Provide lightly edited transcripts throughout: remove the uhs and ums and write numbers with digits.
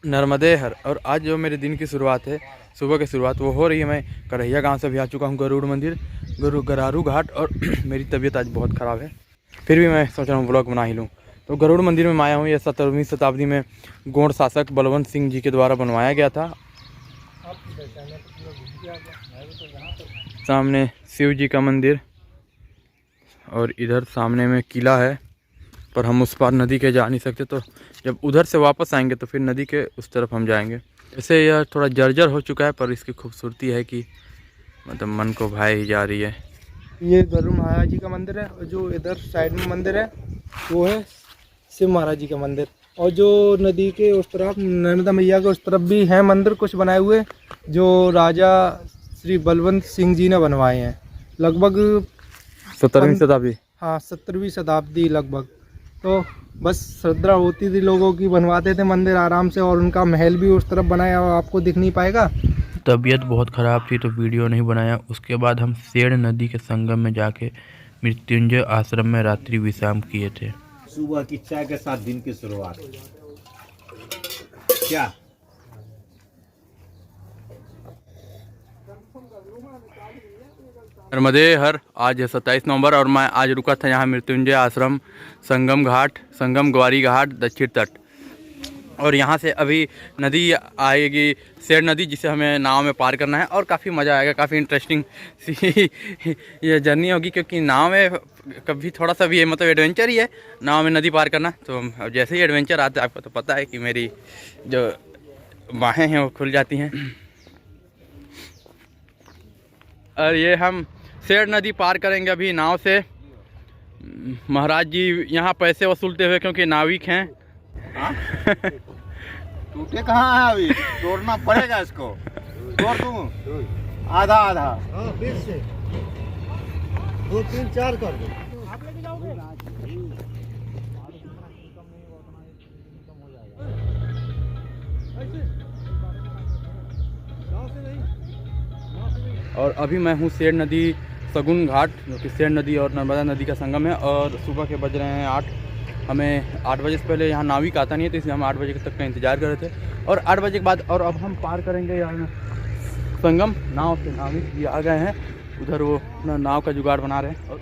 नर्मदे हर। और आज जो मेरे दिन की शुरुआत है, सुबह की शुरुआत वो हो रही है। मैं करहिया गांव से भी आ चुका हूँ गरुड़ मंदिर, गरारू घाट। और मेरी तबीयत आज बहुत ख़राब है, फिर भी मैं सोच रहा हूँ ब्लॉग बना ही लूँ। तो गरुड़ मंदिर में मैं आया हूँ। यह 17वीं शताब्दी में गौड़ शासक बलवंत सिंह जी के द्वारा बनवाया गया था। सामने शिव जी का मंदिर और इधर सामने में किला है, पर हम उस पार नदी के जा नहीं सकते। तो जब उधर से वापस आएंगे तो फिर नदी के उस तरफ हम जाएंगे। वैसे यह थोड़ा जर्जर हो चुका है, पर इसकी खूबसूरती है कि मतलब मन को भाए ही जा रही है। ये गरुड़ महाराज जी का मंदिर है, और जो इधर साइड में मंदिर है वो है शिव महाराज जी का मंदिर। और जो नदी के उस तरफ नर्मदा मैया के उस तरफ भी हैं मंदिर कुछ बनाए हुए, जो राजा श्री बलवंत सिंह जी ने बनवाए हैं। लगभग 17वीं शताब्दी। हाँ, 17वीं शताब्दी लगभग। तो बस श्रद्धा होती थी लोगों की, बनवाते थे मंदिर आराम से। और उनका महल भी उस तरफ बनाया हुआ, आपको दिख नहीं पाएगा। तबीयत बहुत ख़राब थी तो वीडियो नहीं बनाया। उसके बाद हम सेड़ नदी के संगम में जाके मृत्युंजय आश्रम में रात्रि विश्राम किए थे। सुबह की चाय के साथ दिन की शुरुआत क्या नर्मदे हर। आज है 27 नवंबर और मैं आज रुका था यहाँ मृत्युंजय आश्रम, संगम घाट, संगम ग्वारी घाट, दक्षिण तट। और यहाँ से अभी नदी आएगी सेड़ नदी, जिसे हमें नाव में पार करना है। और काफ़ी मज़ा आएगा, काफ़ी इंटरेस्टिंग सी ये जर्नी होगी, क्योंकि नाव में कभी थोड़ा सा भी ये मतलब एडवेंचर ही है नाव में नदी पार करना। तो जैसे ही एडवेंचर आता है, आपको तो पता है कि मेरी जो बाहें हैं वो खुल जाती हैं। और ये हम सेड़ नदी पार करेंगे अभी नाव से। महाराज जी यहाँ पैसे वसूलते हुए, क्योंकि नाविक हैं। टूटे कहाँ है अभी, तोड़ना पड़ेगा इसको। तोड़ दूँ आधा आधा, 20 से 2 3 4 कर दो। और अभी मैं हूँ सेड़ नदी सगुन घाट, जो कि सेड़ नदी और नर्मदा नदी का संगम है। और सुबह के बज रहे हैं 8। हमें 8 बजे से पहले यहाँ नाविक आता नहीं है, तो इसलिए हम 8 बजे तक का इंतज़ार कर रहे थे। और 8 बजे के बाद और अब हम पार करेंगे यहाँ संगम नाव से। नाविक भी आ गए हैं, उधर वो अपना नाव का जुगाड़ बना रहे हैं। और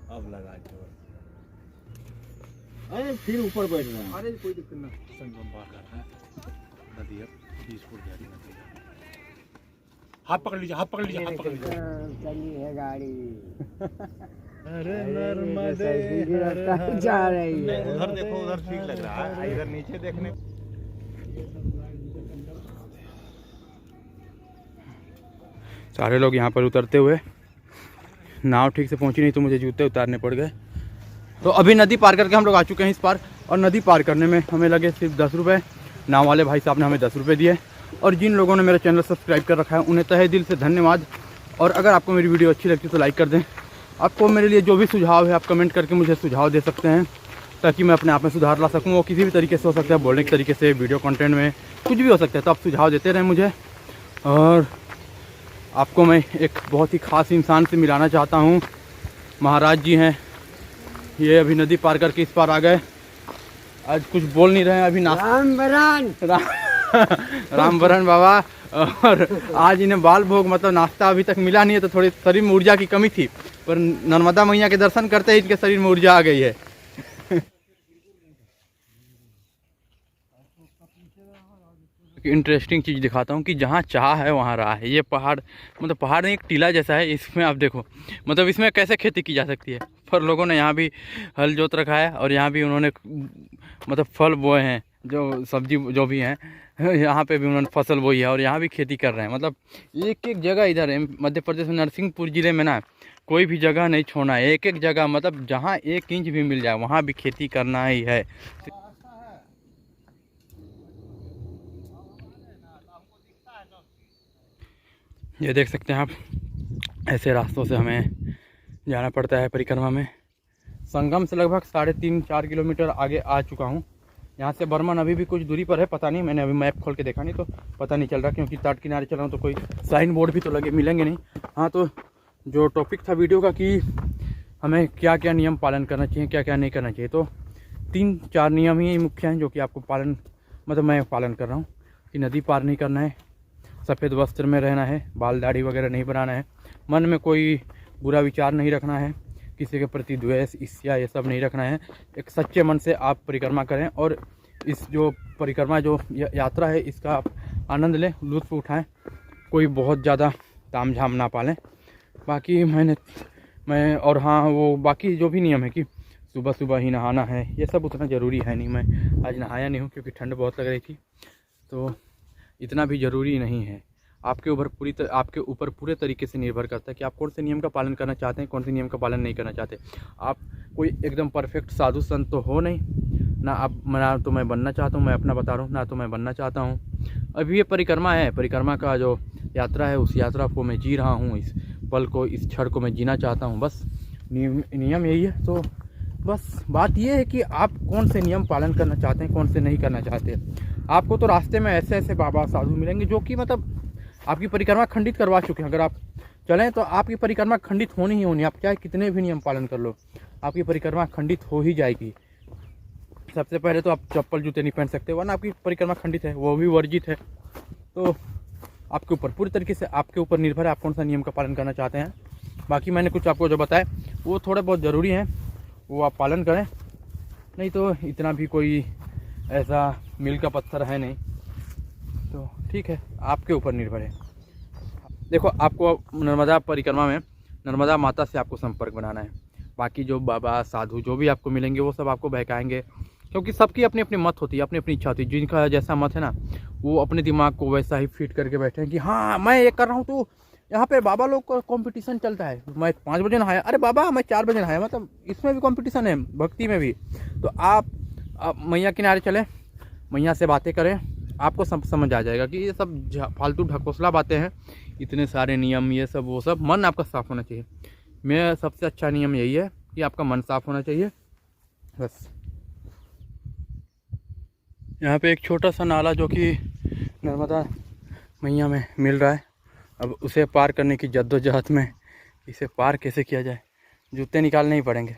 अब लगा जोर। अरे फिर ऊपर बैठ रहे हैं। अरे कोई दिक्कत ना। संगम पार कर रहे हैं, नदी अब 20 फुट गहरी नदी है। हाथ पकड़ लीजिए, हाथ पकड़ लीजिए, हाथ पकड़ लीजिए। चली है गाड़ी। अरे नर्मदे रास्ता जा रही है। उधर देखो, उधर ठीक लग रहा है, इधर नीचे देखने। सारे लोग यहाँ पर उतरते हुए, नाव ठीक से पहुँची नहीं तो मुझे जूते उतारने पड़ गए। तो अभी नदी पार करके हम लोग आ चुके हैं इस पार। और नदी पार करने में हमें लगे सिर्फ 10 रुपये। नाव वाले भाई साहब ने हमें 10 रुपये दिए। और जिन लोगों ने मेरा चैनल सब्सक्राइब कर रखा है उन्हें तहे दिल से धन्यवाद। और अगर आपको मेरी वीडियो अच्छी लगती है तो लाइक कर दें। आपको मेरे लिए जो भी सुझाव है आप कमेंट करके मुझे सुझाव दे सकते हैं, ताकि मैं अपने आप में सुधार ला सकूँ। वो किसी भी तरीके से हो सकता है, बोलने के तरीके से, वीडियो कंटेंट में, कुछ भी हो सकता है। तो आप सुझाव देते रहें मुझे। और आपको मैं एक बहुत ही ख़ास इंसान से मिलाना चाहता हूँ। महाराज जी हैं, ये अभी नदी पार करके इस पार आ गए। आज कुछ बोल नहीं रहे हैं अभी। राम बरन बाबा। और आज इन्हें बाल भोग मतलब नाश्ता अभी तक मिला नहीं है, तो थोड़ी शरीर में ऊर्जा की कमी थी। पर नर्मदा मैया के दर्शन करते ही इनके शरीर में ऊर्जा आ गई है। इंटरेस्टिंग चीज़ दिखाता हूँ कि जहाँ चाह है वहाँ राह है। ये पहाड़ मतलब पहाड़ नहीं, एक टीला जैसा है। इसमें आप देखो मतलब इसमें कैसे खेती की जा सकती है। पर लोगों ने यहाँ भी हल जोत रखा है, और यहाँ भी उन्होंने मतलब फल बोए हैं, जो सब्जी जो भी हैं यहाँ पे भी उन्होंने फसल बोई है। और यहाँ भी खेती कर रहे हैं। मतलब एक एक जगह इधर है मध्य प्रदेश में, नरसिंहपुर ज़िले में ना, कोई भी जगह नहीं छोड़ना है। एक एक जगह मतलब जहाँ 1 इंच भी मिल जाए वहाँ भी खेती करना ही है। ये देख सकते हैं आप, ऐसे रास्तों से हमें जाना पड़ता है परिक्रमा में। संगम से लगभग 3.5-4 किलोमीटर आगे आ चुका हूँ। यहाँ से बर्मन अभी भी कुछ दूरी पर है, पता नहीं, मैंने अभी मैप खोल के देखा नहीं तो पता नहीं चल रहा, क्योंकि तट किनारे चल रहा हूँ तो कोई साइन बोर्ड भी तो लगे मिलेंगे नहीं। हाँ, तो जो टॉपिक था वीडियो का कि हमें क्या क्या नियम पालन करना चाहिए, क्या क्या नहीं करना चाहिए, तो 3-4 नियम ही मुख्य हैं जो कि आपको मैं पालन कर रहा हूँ कि नदी पार नहीं करना है, सफ़ेद वस्त्र में रहना है, बाल दाढ़ी वगैरह नहीं बनाना है, मन में कोई बुरा विचार नहीं रखना है, किसी के प्रति द्वेष ईर्ष्या ये सब नहीं रखना है। एक सच्चे मन से आप परिक्रमा करें और इस जो परिक्रमा जो यात्रा है इसका आप आनंद लें, लुत्फ़ उठाएं, कोई बहुत ज़्यादा तामझाम ना पालें। बाकी मैं और हाँ, वो बाकी जो भी नियम है कि सुबह सुबह ही नहाना है, ये सब उतना ज़रूरी है नहीं। मैं आज नहाया नहीं हूँ क्योंकि ठंड बहुत लग रही थी, तो इतना भी ज़रूरी नहीं है। आपके ऊपर पूरे तरीके से निर्भर करता है कि आप कौन से नियम का पालन करना चाहते हैं, कौन से नियम का पालन नहीं करना चाहते। आप कोई एकदम परफेक्ट साधु संत तो हो नहीं ना तो मैं बनना चाहता हूँ, मैं अपना बता रहा हूँ, ना तो मैं बनना चाहता हूँ। अभी ये परिक्रमा है, परिक्रमा का जो यात्रा है उस यात्रा को मैं जी रहा हूँ, इस पल को, इस क्षण को मैं जीना चाहता हूँ। बस नियम यही है। तो बस बात ये है कि आप कौन से नियम पालन करना चाहते हैं, कौन से नहीं करना चाहते। आपको तो रास्ते में ऐसे ऐसे बाबा साधु मिलेंगे जो कि मतलब आपकी परिक्रमा खंडित करवा चुके हैं। अगर आप चलें तो आपकी परिक्रमा खंडित होनी ही होनी, आप चाहे कितने भी नियम पालन कर लो, आपकी परिक्रमा खंडित हो ही जाएगी। सबसे पहले तो आप चप्पल जूते नहीं पहन सकते, वरना आपकी परिक्रमा खंडित है, वो भी वर्जित है। तो आपके ऊपर पूरी तरीके से आपके ऊपर निर्भर है आप कौन सा नियम का पालन करना चाहते हैं। बाकी मैंने कुछ आपको जो बताया वो थोड़े बहुत ज़रूरी हैं, वो आप पालन करें, नहीं तो इतना भी कोई ऐसा मील का पत्थर है नहीं। तो ठीक है, आपके ऊपर निर्भर है। देखो, आपको नर्मदा परिक्रमा में नर्मदा माता से आपको संपर्क बनाना है। बाकी जो बाबा साधु जो भी आपको मिलेंगे वो सब आपको बहकाएंगे, क्योंकि सबकी अपनी अपनी मत होती है, अपनी अपनी इच्छा होती है। जिनका जैसा मत है ना, वो अपने दिमाग को वैसा ही फिट करके बैठे हैं कि हाँ मैं ये कर रहा हूँ तो यहाँ पे बाबा लोग का कंपटीशन चलता है। मैं 5 बजे नहाया, अरे बाबा मैं 4 बजे नहाया, मतलब इसमें भी कंपटीशन है, भक्ति में भी। तो आप मैया किनारे चलें, मैया से बातें करें, आपको सब समझ आ जाएगा कि ये सब फालतू ढकोसला बातें हैं, इतने सारे नियम ये सब वो सब। मन आपका साफ़ होना चाहिए। मेरा सबसे अच्छा नियम यही है कि आपका मन साफ़ होना चाहिए, बस। यहाँ पे एक छोटा सा नाला जो कि नर्मदा मैया में मिल रहा है, अब उसे पार करने की जद्दोजहद में इसे पार कैसे किया जाए, जूते निकालने ही पड़ेंगे।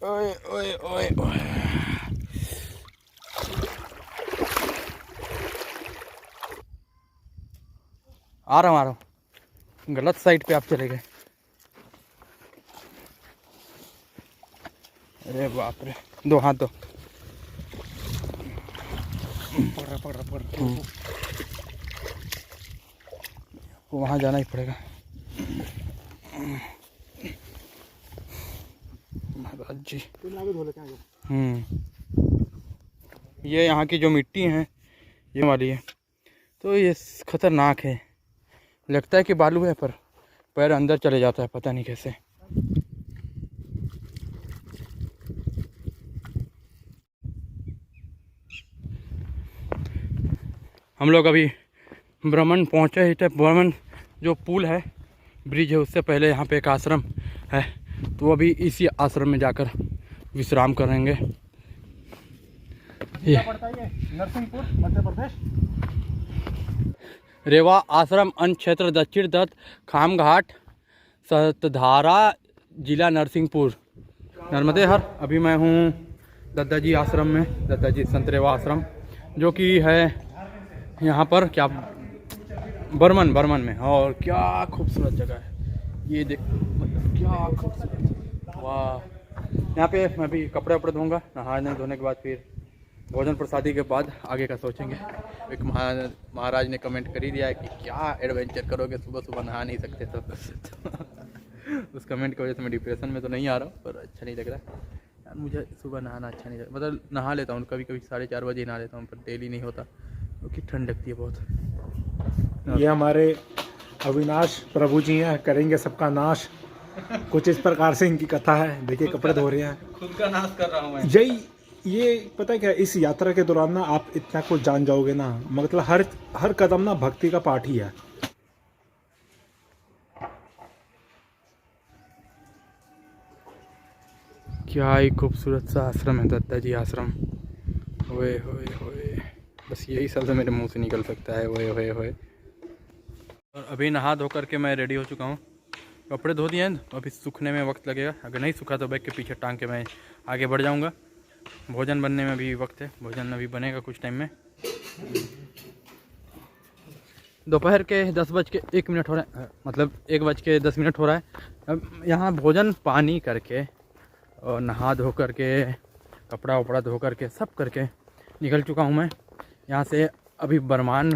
ओए ओए ओए ओए, आ रहा हूँ। गलत साइड पे आप चले गए। अरे बाप रे, 2 हाथ दो। पकड़ वहाँ जाना ही पड़ेगा। महाराज जी, ये यहाँ की जो मिट्टी है ये वाली है, तो ये खतरनाक है। लगता है कि बालू है पर पैर अंदर चले जाता है, पता नहीं कैसे। हम लोग अभी ब्रह्मन पहुँचे ही थे। ब्रह्मन जो पुल है, ब्रिज है, उससे पहले यहाँ पे एक आश्रम है, तो अभी इसी आश्रम में जाकर विश्राम करेंगे। ये नरसिंहपुर, मध्य प्रदेश। रेवा आश्रम अन्न क्षेत्र, दक्षिण दत्त खामघाट, सतधारा, जिला नरसिंहपुर, नर्मदे हर। अभी मैं हूँ दत्ताजी आश्रम में, दत्ताजी संत रेवा आश्रम, जो कि है यहाँ पर क्या बर्मन में। और क्या खूबसूरत जगह है ये, देख मतलब क्या खूबसूरत, वाह। यहाँ पे मैं भी कपड़े वपड़े धोऊंगा, नहाने धोने के बाद फिर भोजन प्रसादी के बाद आगे का सोचेंगे। एक महाराज ने कमेंट कर ही दिया है कि क्या एडवेंचर करोगे, सुबह सुबह नहा नहीं सकते तो उस कमेंट की वजह से मैं डिप्रेशन में तो नहीं आ रहा हूँ, पर अच्छा नहीं लग रहा यार। मुझे सुबह नहाना अच्छा नहीं लगता, मतलब नहा लेता हूँ कभी कभी, 4:30 बजे नहा लेता हूँ, पर डेली नहीं होता क्योंकि ठंड लगती है बहुत। ये हमारे अविनाश प्रभु जी हैं, करेंगे सबका नाश, कुछ इस प्रकार से इनकी कथा है। देखिए कपड़े धो रहे हैं, खुद का नाश कर रहा हूँ मैं। जय, ये पता है क्या, इस यात्रा के दौरान ना आप इतना कुछ जान जाओगे ना, मतलब हर कदम ना भक्ति का पाठ ही है। क्या ही खूबसूरत सा आश्रम है दत्ता जी आश्रम। ओए होए होए, बस यही शब्द मेरे मुंह से निकल सकता है, ओए होए होए। और अभी नहा धो करके मैं रेडी हो चुका हूँ। कपड़े धो दिए हैं, अभी सूखने में वक्त लगेगा। अगर नहीं सूखा तो बैग के पीछे टांग के मैं आगे बढ़ जाऊँगा। भोजन बनने में भी वक्त है, भोजन अभी बनेगा कुछ टाइम में। दोपहर के 10:01 हो रहे हैं, मतलब 1:10 हो रहा है। अब यहाँ भोजन पानी करके और नहा धो करके कपड़ा वपड़ा धो करके सब करके निकल चुका हूँ मैं यहाँ से। अभी बरमान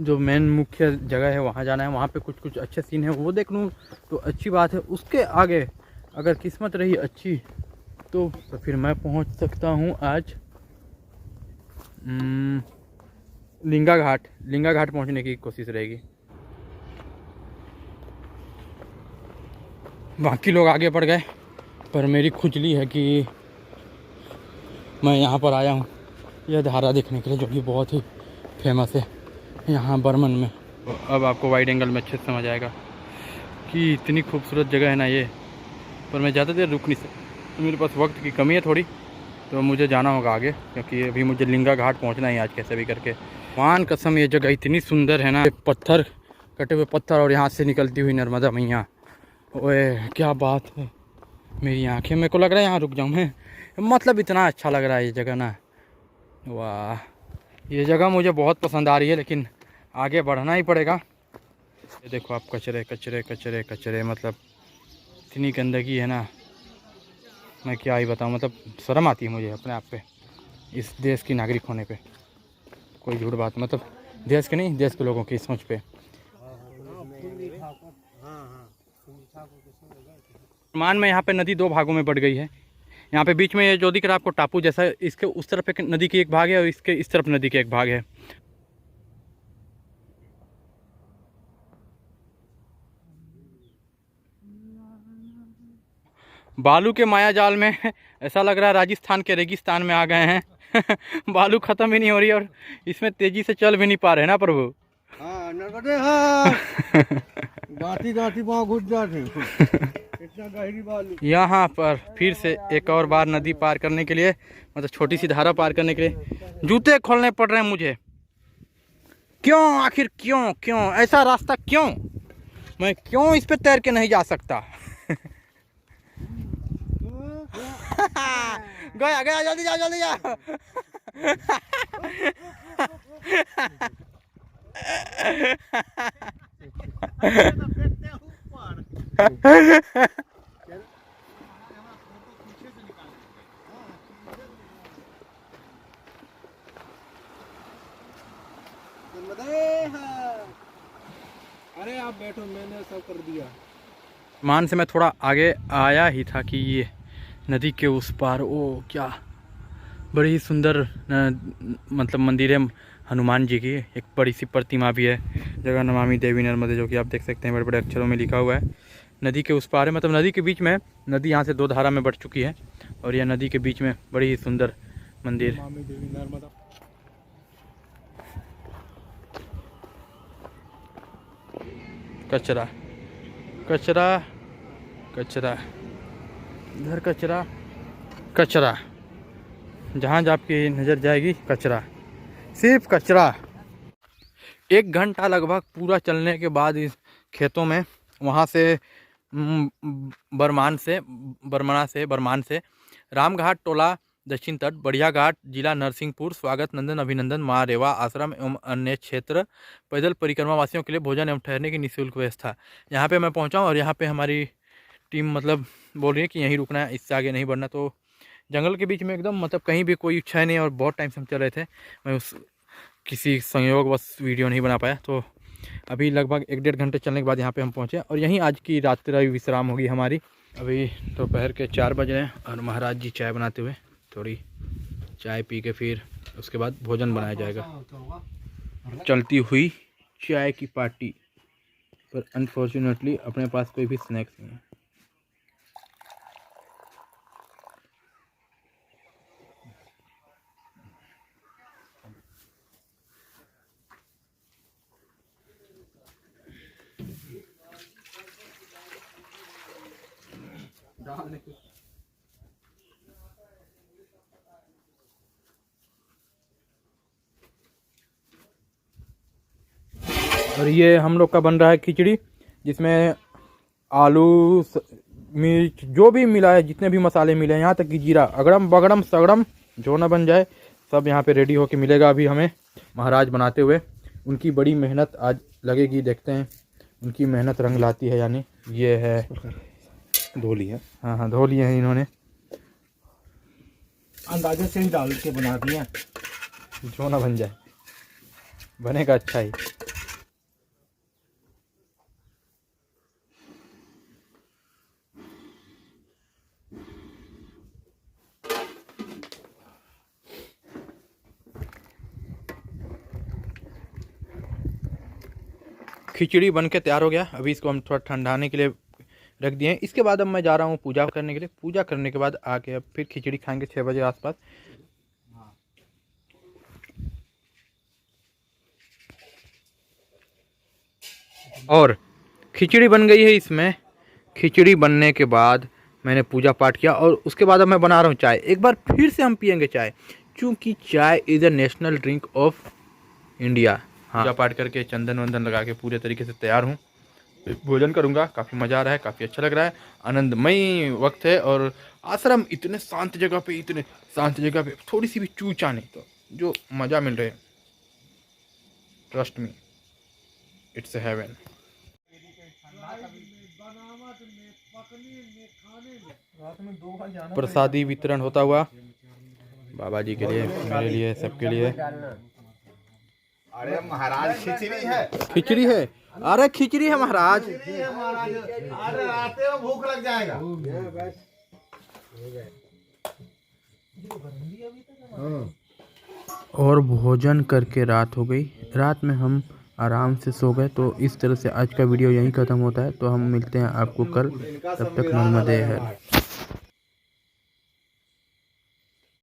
जो मेन मुख्य जगह है वहाँ जाना है, वहाँ पे कुछ कुछ अच्छे सीन है वो देख लूँ तो अच्छी बात है। उसके आगे अगर किस्मत रही अच्छी तो फिर मैं पहुँच सकता हूँ आज लिंगा घाट पहुँचने की कोशिश रहेगी। बाकी लोग आगे बढ़ गए पर मेरी खुजली है कि मैं यहाँ पर आया हूँ यह धारा देखने के लिए, जो कि बहुत ही फेमस है यहाँ बर्मन में। अब आपको वाइड एंगल में अच्छे से समझ आएगा कि इतनी खूबसूरत जगह है ना ये। पर मैं ज़्यादा देर रुक नहीं सकता, तो मेरे पास वक्त की कमी है थोड़ी, तो मुझे जाना होगा आगे, क्योंकि अभी मुझे लिंगा घाट पहुँचना है आज कैसे भी करके। मान कसम ये जगह इतनी सुंदर है ना, पत्थर कटे हुए पत्थर और यहाँ से निकलती हुई नर्मदा मैया। ओए क्या बात है, मेरी आंखें, मेरे को लग रहा है यहाँ रुक जाऊँ मैं, मतलब इतना अच्छा लग रहा है ये जगह ना। वाह, ये जगह मुझे बहुत पसंद आ रही है, लेकिन आगे बढ़ना ही पड़ेगा। ये देखो आप, कचरे कचरे कचरे कचरे, मतलब इतनी गंदगी है ना, मैं क्या ही बताऊँ। मतलब शर्म आती है मुझे अपने आप पे, इस देश की नागरिक होने पे। कोई झूठ बात, मतलब देश के नहीं, देश के लोगों की सोच पे। मान में यहाँ पे नदी दो भागों में बढ़ गई है। यहाँ पे बीच में ये जो दिख रहा है आपको टापू जैसा, इसके उस तरफ एक नदी की एक भाग है और इसके इस तरफ नदी की एक भाग है। बालू के माया जाल में ऐसा लग रहा है राजस्थान के रेगिस्तान में आ गए हैं। बालू खत्म ही नहीं हो रही और इसमें तेजी से चल भी नहीं पा रहे ना प्रभु। गाती गाती पाँव घुस जाते, इतना गहरी बालू। यहाँ पर फिर से एक और बार नदी पार करने के लिए, मतलब छोटी सी धारा पार करने के लिए जूते खोलने पड़ रहे हैं मुझे। क्यों, आखिर क्यों क्यों ऐसा रास्ता क्यों? मैं क्यों इस पे तैर के नहीं जा सकता? गया गया, जल्दी जाओ जल्दी जाओ। अरे आप बैठो, मैंने सब कर दिया। मान से मैं थोड़ा आगे आया ही था कि ये नदी के उस पार, ओ क्या बड़ी ही सुंदर मतलब मंदिर है हनुमान जी की। एक बड़ी सी प्रतिमा भी है, जगह नमामि देवी नर्मदे, जो कि आप देख सकते हैं बड़े बड़े अक्षरों में लिखा हुआ है। नदी के उस पार है, मतलब नदी के बीच में, नदी यहाँ से दो धारा में बढ़ चुकी है और यह नदी के बीच में बड़ी ही सुंदर मंदिर। नमामि देवी नर्मदा। कचरा कचरा कचरा, इधर कचरा कचरा, जहाँ आपकी नज़र जाएगी कचरा, सिर्फ कचरा। 1 घंटा लगभग पूरा चलने के बाद इस खेतों में, वहाँ से बरमान से रामघाट टोला दक्षिण तट, बढ़िया घाट जिला नरसिंहपुर, स्वागत नंदन अभिनंदन माँ रेवा आश्रम एवं अन्य क्षेत्र, पैदल परिक्रमा वासियों के लिए भोजन एवं ठहरने की निःशुल्क व्यवस्था। यहाँ पे मैं पहुँचा हूँ और यहाँ पे हमारी टीम मतलब बोल रही है कि यहीं रुकना है, इससे आगे नहीं बढ़ना। तो जंगल के बीच में एकदम, मतलब कहीं भी कोई इच्छा नहीं और बहुत टाइम से हम चल रहे थे। मैं उस किसी संयोग बस वीडियो नहीं बना पाया। तो अभी लगभग 1-1.5 घंटे चलने के बाद यहाँ पे हम पहुँचे और यहीं आज की रात्रि विश्राम होगी हमारी। अभी दोपहर के 4 बज रहे हैं और महाराज जी चाय बनाते हुए, थोड़ी चाय पी के फिर उसके बाद भोजन बनाया जाएगा। चलती हुई चाय की पार्टी, पर अनफॉर्चुनेटली अपने पास कोई भी स्नैक्स नहीं है। और ये हम लोग का बन रहा है खिचड़ी, जिसमें आलू मिर्च जो भी मिला है, जितने भी मसाले मिले हैं, यहाँ तक कि जीरा, अगड़म बगड़म सगड़म जो ना बन जाए सब यहाँ पे रेडी होके मिलेगा। अभी हमें महाराज बनाते हुए, उनकी बड़ी मेहनत आज लगेगी, देखते हैं उनकी मेहनत रंग लाती है। यानी ये है धो लिया, हाँ धो लिए हैं इन्होंने, अंदाजे से ही डाल के बना दिया, जो ना बन जाए, बनेगा अच्छा ही। खिचड़ी बन के तैयार हो गया। अभी इसको हम थोड़ा ठंडाने के लिए रख दिए हैं। इसके बाद अब मैं जा रहा हूँ पूजा करने के लिए। पूजा करने के बाद आके अब फिर खिचड़ी खाएंगे 6 बजे आसपास। और खिचड़ी बन गई है। इसमें खिचड़ी बनने के बाद मैंने पूजा पाठ किया और उसके बाद अब मैं बना रहा हूँ चाय। एक बार फिर से हम पियेंगे चाय, क्योंकि चाय is a national drink of India. हाँ, पूजा पाठ करके चंदन वंदन लगा के पूरे तरीके से तैयार हूँ। भोजन करूँगा। काफ़ी मज़ा आ रहा है, काफ़ी अच्छा लग रहा है, आनंदमयी वक्त है। और आश्रम इतने शांत जगह पे थोड़ी सी भी चूचा नहीं, तो जो मज़ा मिल रहा है, ट्रस्ट मी, इट्स हेवन। प्रसादी वितरण होता हुआ बाबा जी के लिए, मेरे लिए, सबके लिए। अरे महाराज खिचड़ी है, खिचड़ी है, अरे खिचड़ी है महाराज। अरे रास्ते में भूख लग जाएगा। और भोजन करके रात हो गई। रात में हम आराम से सो गए। तो इस तरह से आज का वीडियो यहीं ख़त्म होता है। तो हम मिलते हैं आपको कल, तब तक नर्मदे है।